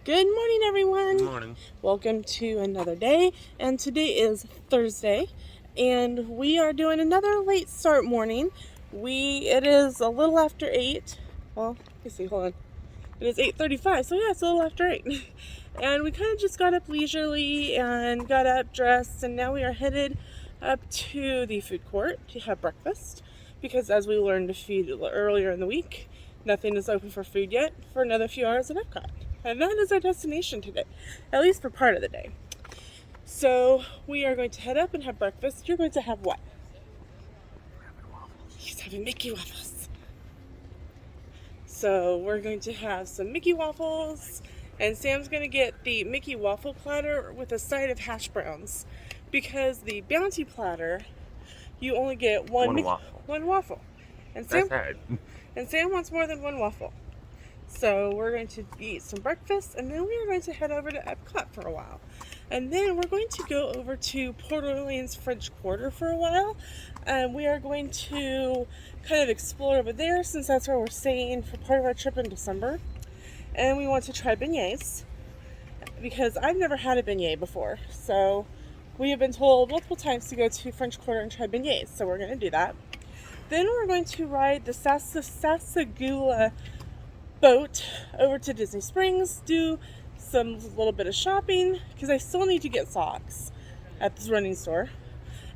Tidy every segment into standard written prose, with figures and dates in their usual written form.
Good morning, everyone. Good morning. Welcome to another day, and today is Thursday, and we are doing another late start morning. It is a little after 8. Well, let's see, hold on. It is 8:35, so yeah, it's a little after 8. And we kind of just got up leisurely and got up, dressed, and now we are headed up to the food court to have breakfast, because as we learned to feed earlier in the week, nothing is open for food yet for another few hours at EPCOT. And that is our destination today, at least for part of the day. So we are going to head up and have breakfast. You're going to have what? He's having Mickey waffles. So we're going to have some Mickey waffles, and Sam's going to get the Mickey waffle platter with a side of hash browns, because the bounty platter, you only get one waffle. And Sam wants more than one waffle. So we're going to eat some breakfast, and then we are going to head over to EPCOT for a while. And then we're going to go over to Port Orleans French Quarter for a while. We are going to kind of explore over there, since that's where we're staying for part of our trip in December. And we want to try beignets, because I've never had a beignet before. So we have been told multiple times to go to French Quarter and try beignets, so we're going to do that. Then we're going to ride the Sassagoula boat over to Disney Springs, do some little bit of shopping, because I still need to get socks at this running store,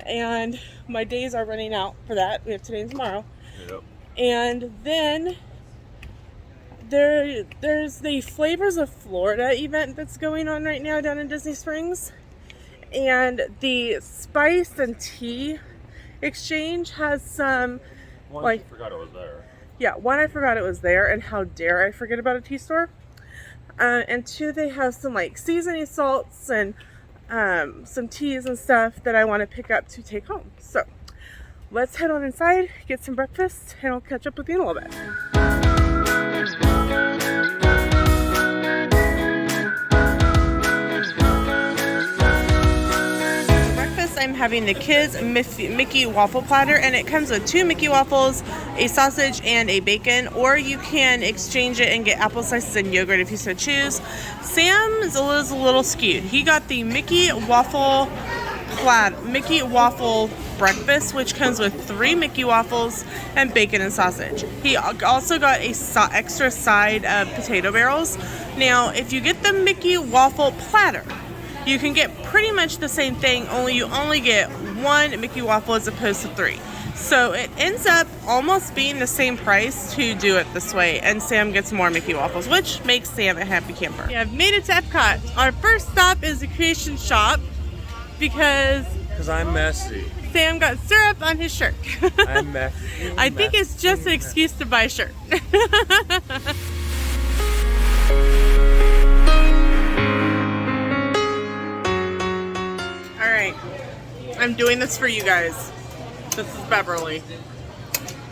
and my days are running out for that. We have today and tomorrow. Yep. And then there's the Flavors of Florida event that's going on right now down in Disney Springs, and the spice and tea exchange has some I forgot it was there. Yeah, one, I forgot it was there, and how dare I forget about a tea store. And two, they have some like seasoning salts and some teas and stuff that I want to pick up to take home. So let's head on inside, get some breakfast, and I'll catch up with you in a little bit. I'm having the kids Mickey waffle platter, and it comes with 2 Mickey waffles, a sausage, and a bacon, or you can exchange it and get apple slices and yogurt if you so choose. Sam is a little skewed. He got the Mickey waffle breakfast, which comes with 3 Mickey waffles and bacon and sausage. He also got a extra side of potato barrels. Now, if you get the Mickey waffle platter, you can get pretty much the same thing, only you only get 1 Mickey waffle as opposed to 3. So it ends up almost being the same price to do it this way, and Sam gets more Mickey waffles, which makes Sam a happy camper. Yeah, I've made it to EPCOT. Our first stop is the Creation Shop, because I'm messy. Sam got syrup on his shirt. I'm messy. I think it's just an excuse to buy a shirt. I'm doing this for you guys. This is Beverly.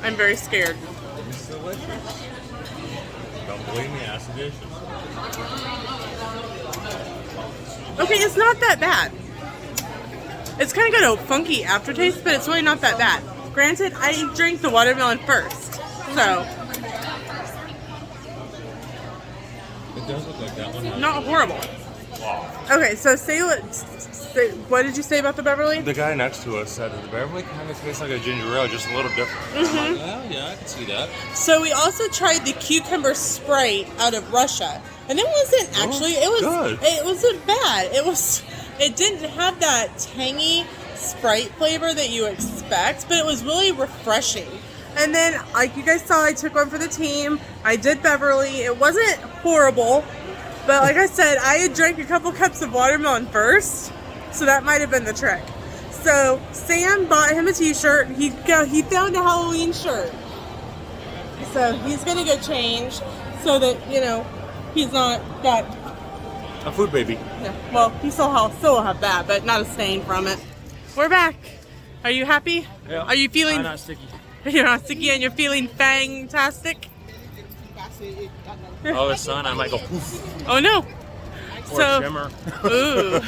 I'm very scared. It's delicious. Don't believe me, ask the dishes. Okay, it's not that bad. It's kind of got a funky aftertaste, but it's really not that bad. Granted, I drank the watermelon first, so. It does look like that one. Not horrible. Wow. Okay, so what did you say about the Beverly? The guy next to us said that the Beverly kind of tastes like a ginger ale, just a little different. Mm-hmm. Like, yeah, I can see that. So we also tried the cucumber Sprite out of Russia, and it wasn't actually. It wasn't bad. It didn't have that tangy Sprite flavor that you expect, but it was really refreshing. And then, like you guys saw, I took one for the team. I did Beverly. It wasn't horrible, but like I said, I had drank a couple cups of watermelon first. So that might have been the trick. So Sam bought him a t-shirt. He found a Halloween shirt. So he's going to go change so that, he's not got a food baby. Yeah, well, he still will have that, but not a stain from it. We're back. Are you happy? Yeah. Are you feeling... I'm not sticky. You're not sticky and you're feeling fantastic? All of a sudden, I might go poof. Oh, no. Or shimmer. Ooh.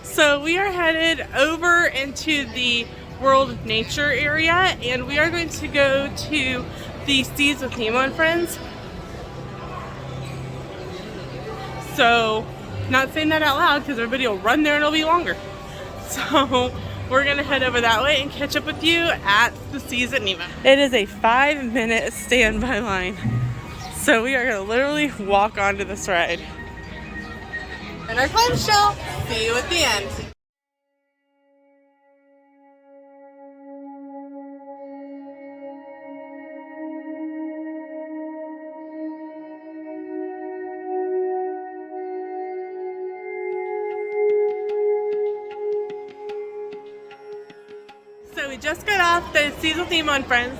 So we are headed over into the World Nature area, and we are going to go to the Seas with Nemo and Friends. So, not saying that out loud because our video will run there and it'll be longer. So, we're gonna head over that way and catch up with you at the Seas at Nemo. It is a 5-minute standby line. So we are gonna literally walk onto this ride. And our clamshell. See you at the end. So we just got off the Seas with Nemo and Friends.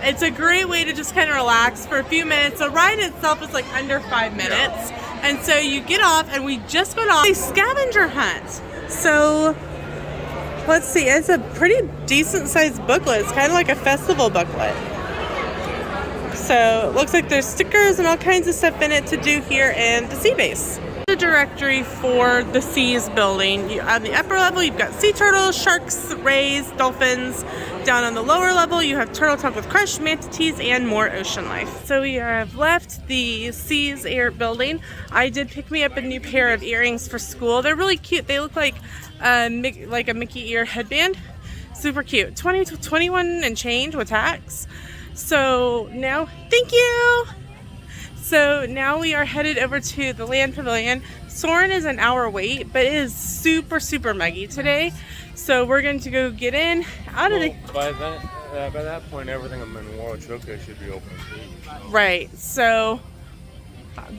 It's a great way to just kind of relax for a few minutes. The ride itself is like under 5 minutes. And so you get off and we just got off a scavenger hunt. So let's see, it's a pretty decent sized booklet. It's kind of like a festival booklet. So it looks like there's stickers and all kinds of stuff in it to do here in the sea base. The directory for the Seas building. On the upper level you've got sea turtles, sharks, rays, dolphins. Down on the lower level you have turtle talk with Crush, manatees, and more ocean life. So we have left the Seas Air building. I did pick me up a new pair of earrings for school. They're really cute. They look like a Mickey ear headband. Super cute. 20 to 21 and change with tax. So now, thank you. So now we are headed over to the land pavilion. Soarin' is an hour wait, but it is super, super muggy today. So we're going to go get in out of the... By that point, everything in the World Showcase should be open too. Right. So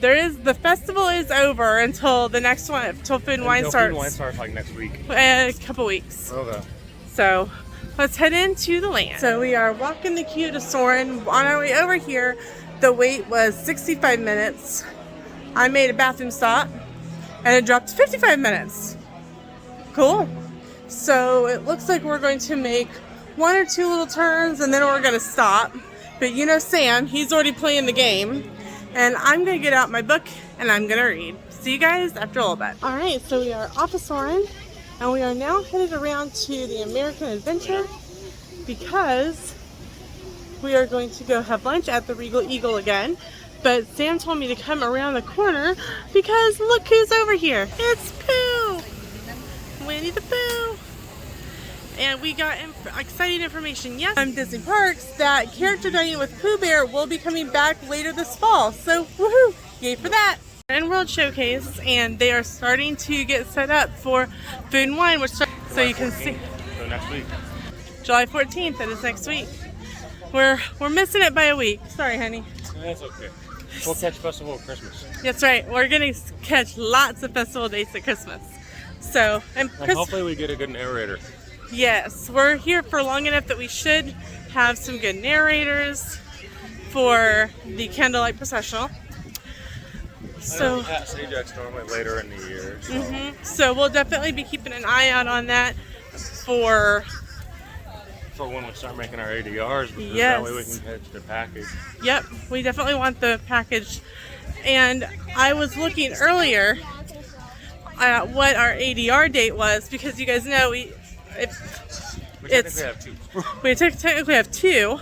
the festival is over until the next one, until Food and Wine starts. Food and Wine starts like next week. A couple weeks. Okay. So let's head into the land. So we are walking the queue to Soarin'. On our way over here, the wait was 65 minutes. I made a bathroom stop and it dropped to 55 minutes. Cool. So it looks like we're going to make 1 or 2 little turns and then we're going to stop. But you know Sam, he's already playing the game. And I'm going to get out my book and I'm going to read. See you guys after a little bit. Alright, so we are off of Soarin' and we are now headed around to the American Adventure because we are going to go have lunch at the Regal Eagle again. But Sam told me to come around the corner because look who's over here. It's Pooh! Winnie the Pooh! And we got exciting information, yes, from Disney Parks that Character Dining with Pooh Bear will be coming back later this fall. So, woohoo! Yay for that! In World Showcase, and they are starting to get set up for Food and Wine, which so you can see. So next week. July 14th, that is next week. We're missing it by a week. Sorry, honey. That's okay. We'll catch Festival of Christmas. That's right. We're gonna catch lots of festival dates at Christmas. So, and hopefully we get a good narrator. Yes, we're here for long enough that we should have some good narrators for the candlelight processional. So, Pat Sajak's normally later in the year. So. So we'll definitely be keeping an eye out on that for when we start making our ADRs, because yes. that way we can catch the package. Yep, we definitely want the package. And I was looking earlier at what our ADR date was because you guys know we technically have 2. We technically have 2.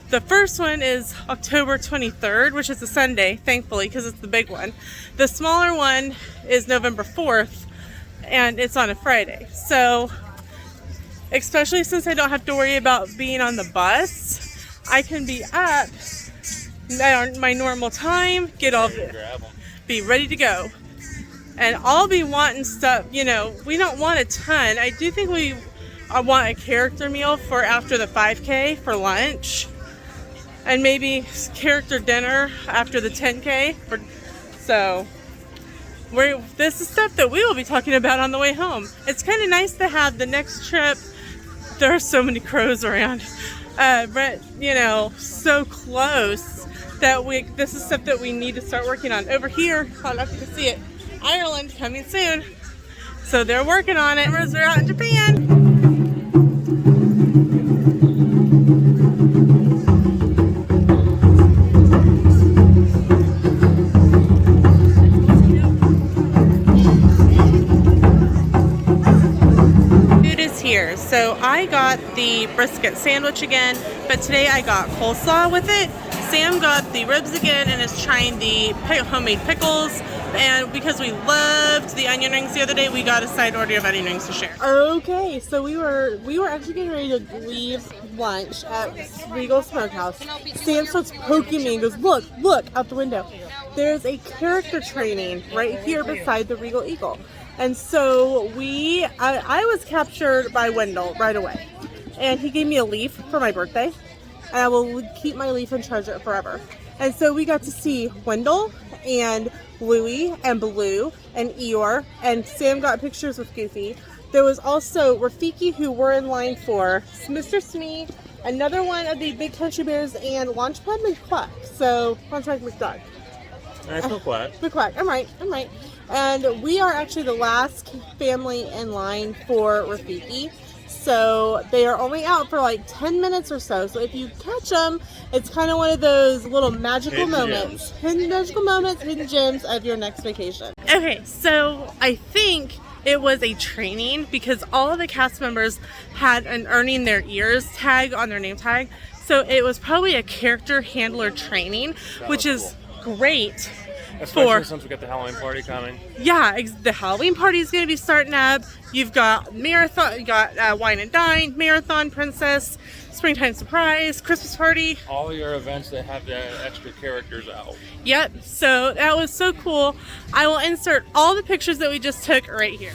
The first one is October 23rd, which is a Sunday, thankfully, because it's the big one. The smaller one is November 4th, and it's on a Friday. So, especially since I don't have to worry about being on the bus, I can be up at my normal time, be ready to go. And I'll be wanting stuff, you know, we don't want a ton. I do think I want a character meal for after the 5K for lunch. And maybe character dinner after the 10K. So, this is stuff that we will be talking about on the way home. It's kind of nice to have the next trip. There are so many crows around. But, you know, so close that this is stuff that we need to start working on. Over here, I don't know if you can see it, Ireland coming soon. So they're working on it. They're out in Japan. So I got got the brisket sandwich again, but today I got coleslaw with it. Sam got the ribs again and is trying the homemade pickles. And because we loved the onion rings the other day, we got a side order of onion rings to share. Okay, so we were actually getting ready to leave lunch at Regal Smokehouse. Sam starts poking me and goes, look out the window. There's a character training right here beside the Regal Eagle. And so I was captured by Wendell right away. And he gave me a leaf for my birthday. And I will keep my leaf and treasure it forever. And so we got to see Wendell and Louie and Blue and Eeyore, and Sam got pictures with Goofy. There was also Rafiki, who we're in line for, Mr. Smee, another one of the Big Country Bears, and Launchpad McQuack. So, Launchpad McDuck. Nice McQuack. McQuack, I'm right. And we are actually the last family in line for Rafiki. So they are only out for like 10 minutes or so. So if you catch them, it's kind of one of those little magical moments. Hidden magical moments, hidden gems of your next vacation. Okay, so I think it was a training because all of the cast members had an earning their ears tag on their name tag. So it was probably a character handler training, which is great. Especially since we got the Halloween party coming. Yeah, the Halloween party is going to be starting up. You've got marathon, you got Wine and Dine, Marathon Princess, Springtime Surprise, Christmas Party. All your events that have the extra characters out. Yep, so that was so cool. I will insert all the pictures that we just took right here.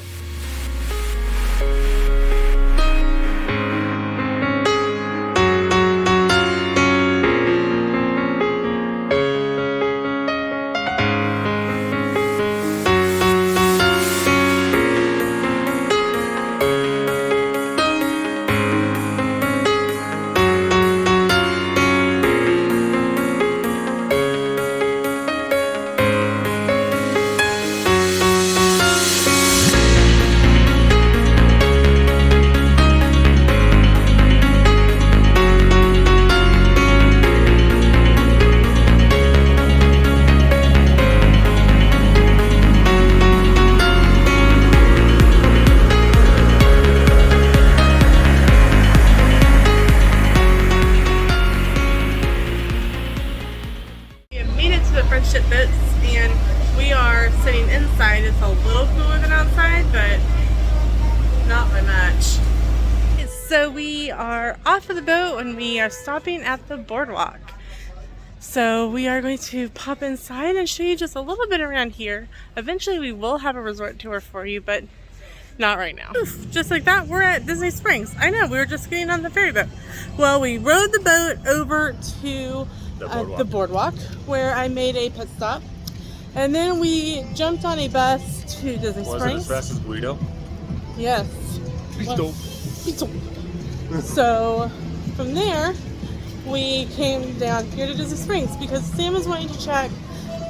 So we are off of the boat and we are stopping at the boardwalk. So we are going to pop inside and show you just a little bit around here. Eventually we will have a resort tour for you, but not right now. Oof, just like that, we're at Disney Springs. I know, we were just getting on the ferry boat. Well, we rode the boat over to the boardwalk where I made a pit stop. And then we jumped on a bus to Disney Springs. Was it as fast as Guido? Yes. Guido. So from there, we came down here to Disney Springs because Sam is wanting to check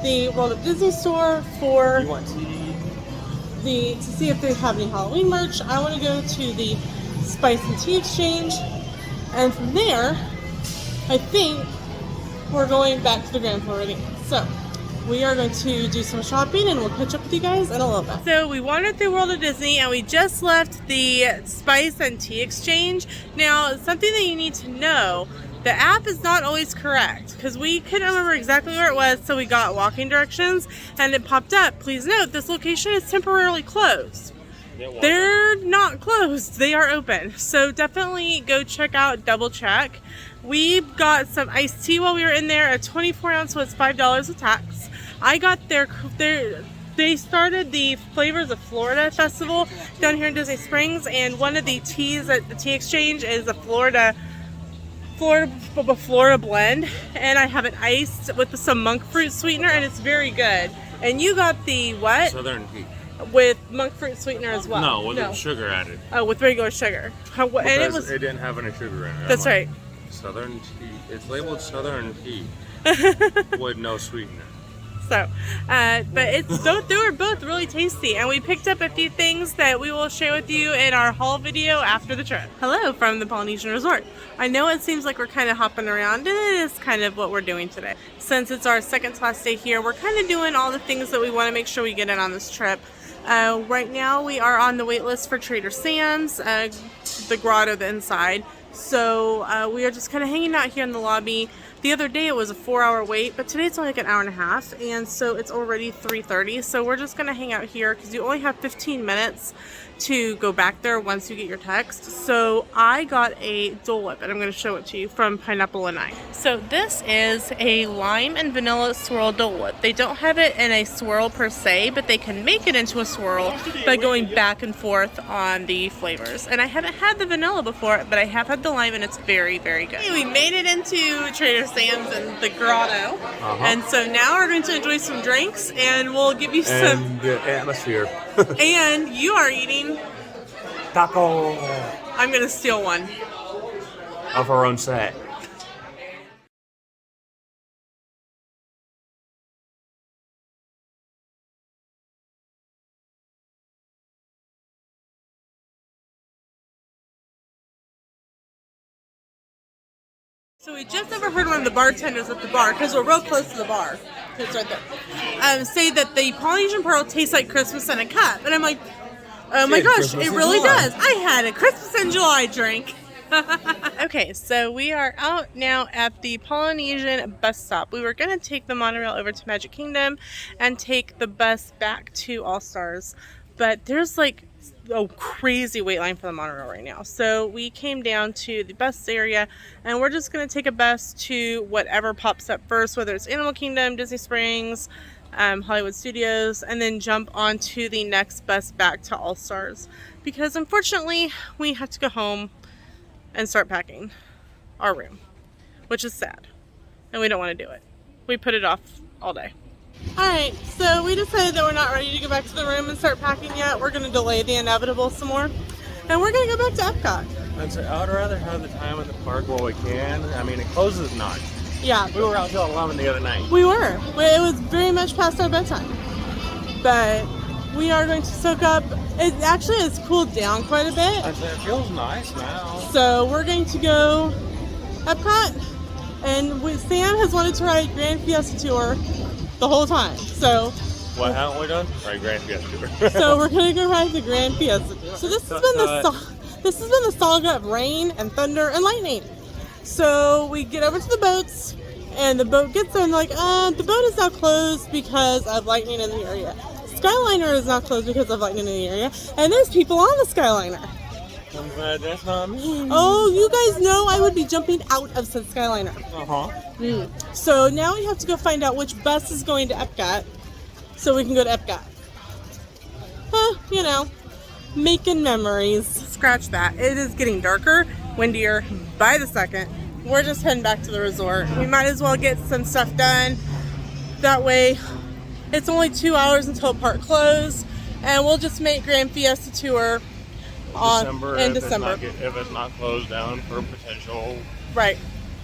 the World of Disney store for to see if they have any Halloween merch. I want to go to the Spice and Tea Exchange, and from there, I think we're going back to the Grand Floridian. So we are going to do some shopping and we'll catch up with you guys in a little bit. So we wandered through World of Disney and we just left the Spice and Tea Exchange. Now, something that you need to know, the app is not always correct because we couldn't remember exactly where it was, so we got walking directions and it popped up. Please note, this location is temporarily closed. They're not closed, they are open. So definitely go check out, double check. We got some iced tea while we were in there. A 24-ounce was $5 with tax. I got they started the Flavors of Florida Festival down here in Disney Springs, and one of the teas at the Tea Exchange is a Florida blend, and I have it iced with some monk fruit sweetener, and it's very good. And you got the what? Southern tea. With monk fruit sweetener as well. No, with sugar added. Oh, with regular sugar. And it didn't have any sugar in it. That's right. Southern tea. It's labeled Southern tea with no sweetener. So, but they were both really tasty, and we picked up a few things that we will share with you in our haul video after the trip. Hello from the Polynesian Resort. I know it seems like we're kind of hopping around, and it is kind of what we're doing today. Since it's our second to last day here, we're kind of doing all the things that we want to make sure we get in on this trip. Right now we are on the wait list for Trader Sam's, the grotto, the inside. So we are just kind of hanging out here in the lobby. The other day it was a 4-hour wait, but today it's only like an hour and a half, and so it's already 3:30. So we're just gonna hang out here because you only have 15 minutes to go back there once you get your text. So I got a Dole Whip, and I'm going to show it to you, from Pineapple and I. So this is a lime and vanilla swirl Dole Whip. They don't have it in a swirl per se, but they can make it into a swirl by going back and forth on the flavors. And I haven't had the vanilla before, but I have had the lime, and it's very, very good. We made it into Trader Sam's and the grotto, and so now we're going to enjoy some drinks, and we'll give you some the atmosphere. And you are eating Taco I'm gonna steal one of our own set. So we just overheard one of the bartenders at the bar, because we're real close to the bar, it's right there, say that the Polynesian Pearl tastes like Christmas in a cup. And I'm like, oh my gosh, it really does. I had a Christmas in July drink. Okay, so we are out now at the Polynesian bus stop. We were going to take the monorail over to Magic Kingdom and take the bus back to All Stars, but there's like a crazy wait line for the monorail right now. So we came down to the bus area, and we're just going to take a bus to whatever pops up first, whether it's Animal Kingdom, Disney Springs, Hollywood Studios, and then jump onto the next bus back to All Stars, because unfortunately we have to go home and start packing our room, which is sad, and we don't want to do it. We put it off all day. Alright, so we decided that we're not ready to go back to the room and start packing yet. We're going to delay the inevitable some more, and we're going to go back to Epcot. I would rather have the time in the park while we can. I mean, it closes at 9. Yeah. We were out till 11 the other night. We were. It was very much past our bedtime. But we are going to soak up. It actually has cooled down quite a bit. It feels nice now. So we're going to go Epcot. And Sam has wanted to ride Grand Fiesta Tour the whole time. So what haven't we done? Right, Grand Fiesta Tour. So we're going to go ride the Grand Fiesta Tour. So this has been the saga of rain and thunder and lightning. So we get over to the boats, and the boat gets there, and they're like, the boat is now closed because of lightning in the area. Skyliner is now closed because of lightning in the area, and there's people on the Skyliner. I'm glad that's not me. Oh, you guys know I would be jumping out of the Skyliner. So now we have to go find out which bus is going to Epcot, so we can go to Epcot. You know, making memories. Scratch that. It is getting darker, windier by the second. We're just heading back to the resort. We might as well get some stuff done. That way, it's only 2 hours until park closed, and we'll just make Grand Fiesta Tour in December. If it's not closed down for potential. Right.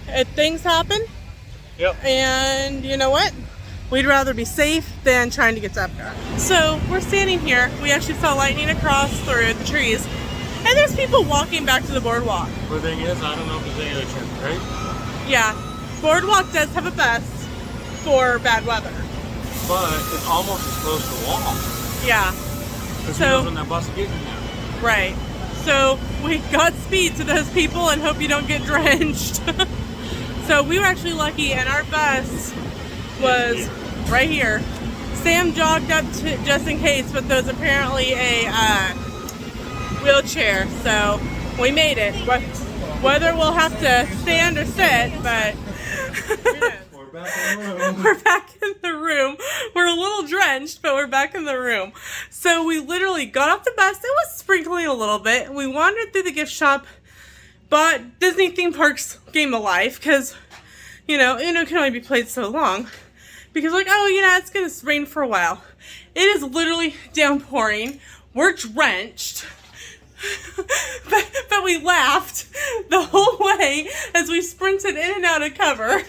If things happen. Yep. And you know what? We'd rather be safe than trying to get to Epcot. So we're standing here. We actually saw lightning across through the trees. And there's people walking back to the boardwalk. The thing is, I don't know if there's any other chance, right? Yeah. Boardwalk does have a bus for bad weather. But it's almost as close to the wall. Yeah. Because who knows when that bus is getting there. Right. So we got speed to those people and hope you don't get drenched. So we were actually lucky, and our bus was right here. Sam jogged up to, just in case, but there's apparently a wheelchair, so we made it. Whether we'll have to stand or sit, but we're back in the room. We're a little drenched, but we're back in the room. So we literally got off the bus. It was sprinkling a little bit. We wandered through the gift shop, bought Disney Theme Parks Game of Life, because Uno can only be played so long. Because it's gonna rain for a while. It is literally downpouring. We're drenched. but we laughed the whole way as we sprinted in and out of cover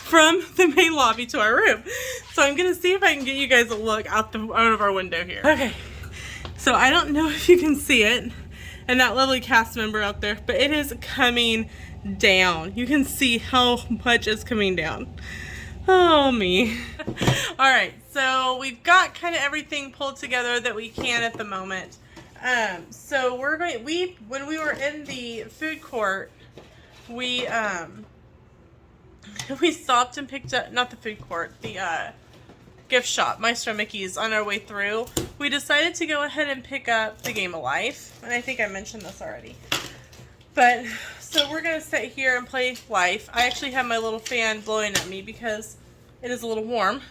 from the main lobby to our room. So I'm gonna see if I can get you guys a look out of our window here. Okay, so I don't know if you can see it and that lovely cast member out there, but it is coming down. You can see how much is coming down. Oh, me. All right, so we've got kind of everything pulled together that we can at the moment. So when we were in the food court, we we stopped and picked up, not the food court, the gift shop, Maestro Mickey's, on our way through. We decided to go ahead and pick up the Game of Life, and I think I mentioned this already. But, so we're going to sit here and play Life. I actually have my little fan blowing at me because it is a little warm.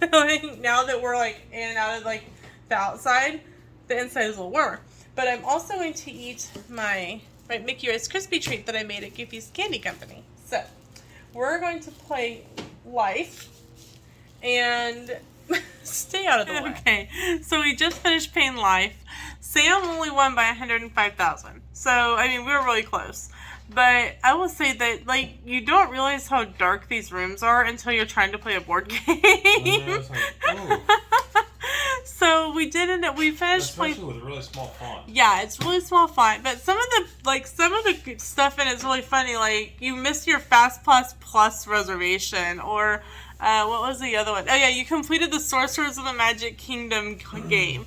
Like, now that we're like in and out of like the outside, the inside is a little warmer. But I'm also going to eat my Mickey Rice Krispie treat that I made at Goofy's Candy Company. So, we're going to play Life and stay out of the way. Okay, so we just finished playing Life. Sam only won by 105,000. So, I mean, we were really close. But I will say that, like, you don't realize how dark these rooms are until you're trying to play a board game. So we did end up, we finished playing. Especially with a really small font. Yeah, it's really small font. But some of the stuff in it's really funny. Like, you missed your Fast Plus reservation, or what was the other one? Oh yeah, you completed the Sorcerers of the Magic Kingdom game.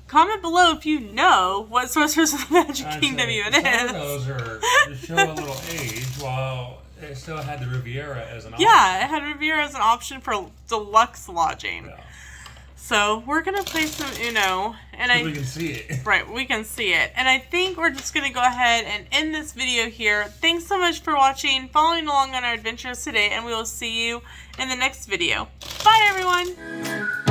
Comment below if you know what Sorcerers of the Magic Kingdom even is. Some of those are to show a little age, while it still had the Riviera as an option. Yeah, it had Riviera as an option for deluxe lodging. Yeah. So we're gonna play some Uno, and we can see it. Right, we can see it. And I think we're just gonna go ahead and end this video here. Thanks so much for watching, following along on our adventures today, and we will see you in the next video. Bye, everyone.